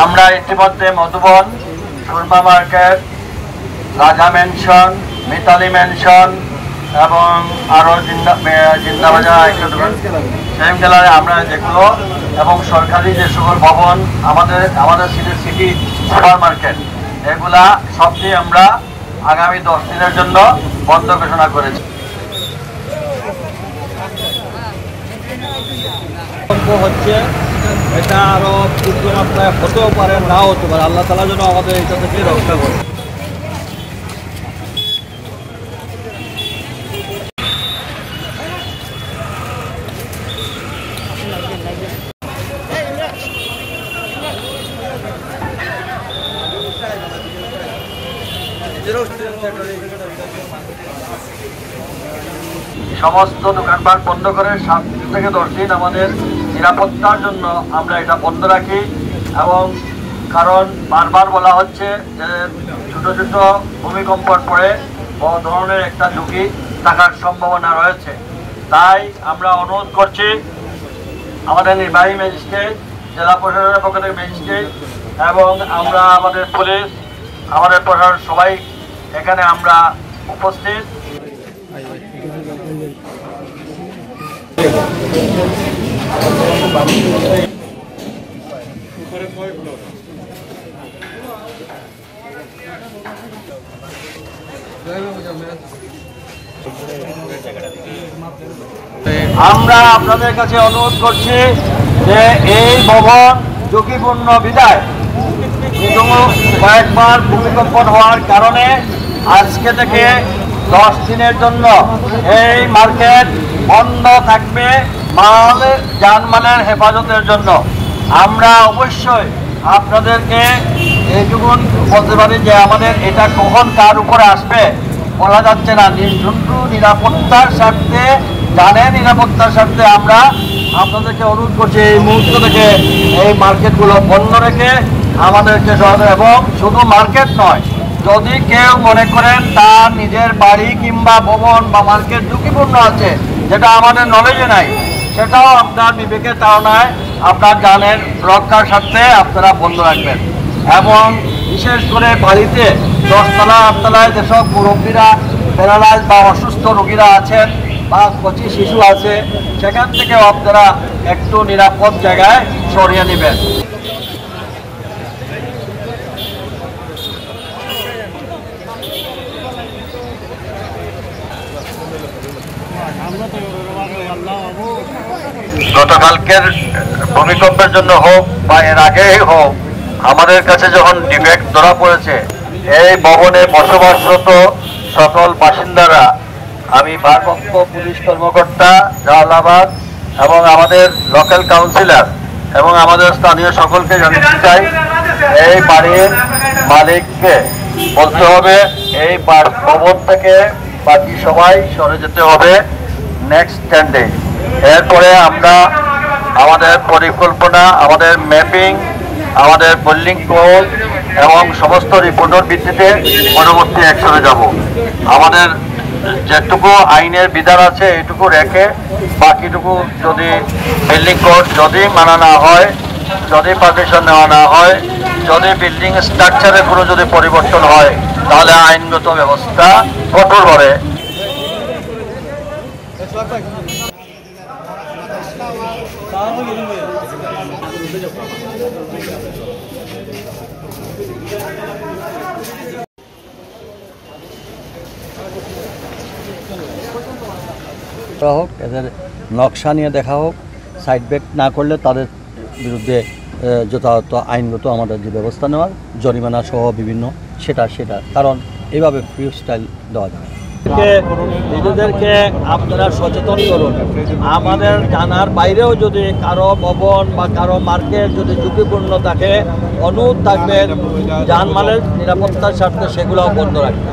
আমরা ইতিমধ্যে মধুবন, সুরমা মার্কেট, রাজা মেনশন, মিতালি মেনশন এবং আরও জিন্দাবাজার সেম গ্যালারি আমরা যেগুলো এবং সরকারি যে সকল ভবন আমাদের সিটি সুপার মার্কেট এগুলা সবটি আমরা আগামী 10 দিনের জন্য বন্ধ ঘোষণা করেছি। হচ্ছে এটা আরো তীব্র মাত্রায় হতেও পারে, নাও হতে পারে। আল্লাহ তাআলা যেন আমাদের এটা থেকে রক্ষা করে। সমস্ত দোকানপাট বন্ধ করে 7 থেকে 10 দিন আমাদের নিরাপত্তার জন্য আমরা এটা বন্ধ রাখি। এবং কারণ বারবার বলা হচ্ছে যে ছোট ছোট ভূমিকম্পর পরে বড় ধরনের একটা ঝুঁকি থাকার সম্ভাবনা রয়েছে। তাই আমরা অনুরোধ করছি আমাদের নির্বাহী ম্যাজিস্ট্রেট, জেলা প্রশাসনের পক্ষ থেকে ম্যাজিস্ট্রেট এবং আমরা আমাদের পুলিশ, আমাদের প্রশাসন সবাই এখানে আমরা উপস্থিত। আমরা আপনাদের কাছে অনুরোধ করছি যে এই ভবন ঝুঁকিপূর্ণ বিধায় কয়েকবার ভূমিকম্প হওয়ার কারণে আজকে থেকে 10 দিনের জন্য এই মার্কেট বন্ধ থাকবে জানমালের হেফাজতের জন্য। আমরা অবশ্যই আপনাদেরকে এইটুকুন বলতে পারি যে আমাদের এটা কখন কার উপরে আসবে বলা যাচ্ছে না। নিরাপত্তার স্বার্থে, জানের নিরাপত্তার স্বার্থে আমরা আপনাদেরকে অনুরোধ করছি এই মুহূর্ত থেকে এই মার্কেটগুলো বন্ধ রেখে আমাদেরকে সহযোগিতা। এবং শুধু মার্কেট নয়, যদি কেউ মনে করেন তার নিজের বাড়ি কিংবা ভবন বা মার্কেট ঝুঁকিপূর্ণ আছে যেটা আমাদের নলেজে নাই, সেটাও আপনার বিবেকের তাড়নায় আপনার জানের রক্ষার স্বার্থে আপনারা বন্ধ রাখবেন। এবং বিশেষ করে বাড়িতে 10 তলা 8 তলায় যেসব মুরব্বীরা প্যারালাইজ বা অসুস্থ রোগীরা আছেন বা কচি শিশু আছে, সেখান থেকে আপনারা একটু নিরাপদ জায়গায় সরিয়ে নেবেন। গতকালকের ভূমিকম্পের জন্য হোক বা এর আগেই হোক, আমাদের কাছে যখন ডিফেক্ট ধরা পড়েছে এই ভবনে বসবাসরত সকল বাসিন্দারা, আমি ভারপ্রাপ্ত পুলিশ কর্মকর্তা জালালাবাদ এবং আমাদের লোকাল কাউন্সিলর এবং আমাদের স্থানীয় সকলকে জানাতে চাই, এই বাড়ির মালিককে বলতে হবে এই ভবন থেকে বাকি সবাই সরে যেতে হবে নেক্সট 10 ডে। এরপরে আমরা আমাদের পরিকল্পনা, আমাদের ম্যাপিং, আমাদের বিল্ডিং কোড এবং সমস্ত রিপোর্টের ভিত্তিতে পরবর্তী অ্যাকশনে যাব। আমাদের যেটুকু আইনের বিধান আছে এইটুকু রেখে বাকিটুকু যদি বিল্ডিং কোড যদি মানা না হয়, যদি পারমিশন নেওয়া না হয়, যদি বিল্ডিং স্ট্রাকচারে কোনো যদি পরিবর্তন হয়, তাহলে আইনগত ব্যবস্থা কঠোরভাবে। হোক এদের নকশা নিয়ে দেখা হোক, সাইড ব্যাক না করলে তাদের বিরুদ্ধে যথাযথ আইনগত আমাদের যে ব্যবস্থা নেওয়ার, জরিমানা সহ বিভিন্ন সেটা কারণ এইভাবে ফ্রি স্টাইল দেওয়া যায়। নিজেদেরকে আপনারা সচেতন করুন। আমাদের জানার বাইরেও যদি কারো ভবন বা কারো মার্কেট যদি ঝুঁকিপূর্ণ থাকে, অনুরোধ থাকবে জানমালের নিরাপত্তার স্বার্থে সেগুলোও বন্ধ রাখবে।